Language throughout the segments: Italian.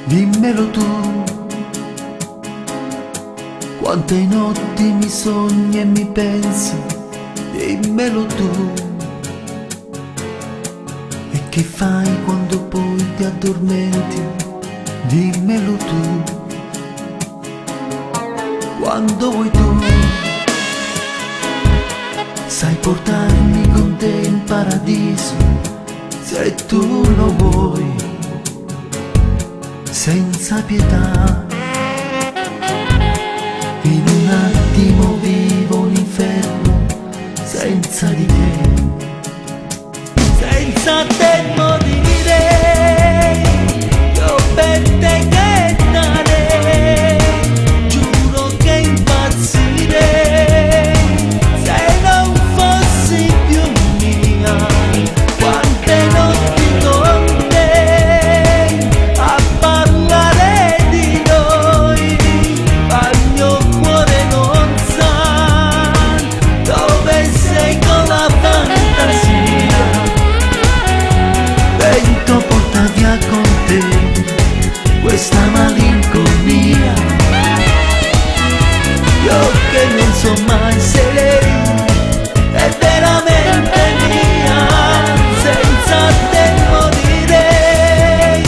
Dimmelo tu, quante notti mi sogni e mi pensi, dimmelo tu. E che fai quando poi ti addormenti, dimmelo tu. Quando vuoi tu, sai portarmi con te in paradiso, se tu lo vuoi. Senza pietà, in un attimo vivo un inferno, senza di te, senza te morirei, io per te che darei, giuro che impazzirei, se non fossi più mia, quante notti con te. Questa malinconia, io che non so mai se lei è veramente mia, senza te morirei,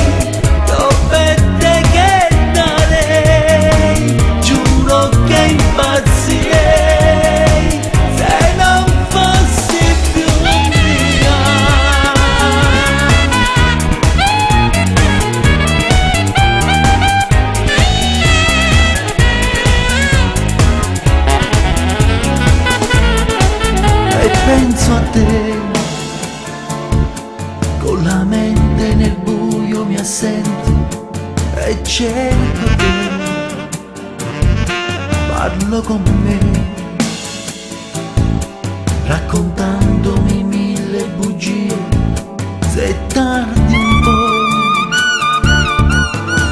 io per te che darei, giuro che impazzirei, se non fossi più mia. Penso a te, con la mente nel buio mi assento e cerco te, parlo con me, raccontandomi mille bugie, se tardi un po',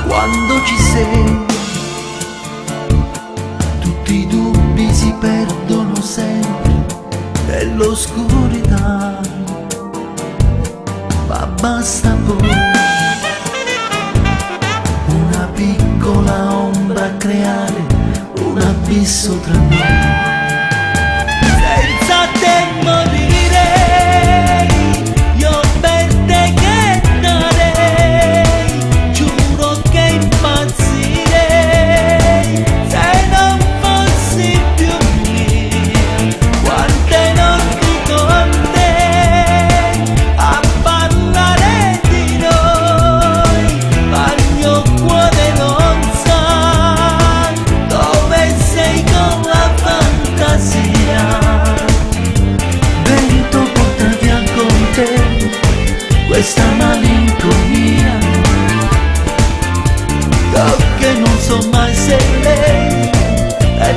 quando ci sei, tutti i dubbi si perdono sempre nell'oscurità, ma basta poi una piccola ombra a creare un abisso tra noi. Senza te morirei, io per te che darei, giuro che impazzirei, se non fossi più mia, quante notti con te a parlare di noi, ma il mio cuore non sa dove sei con la fantasia. Vento porta via con te questa malinconia, io che non so mai se lei è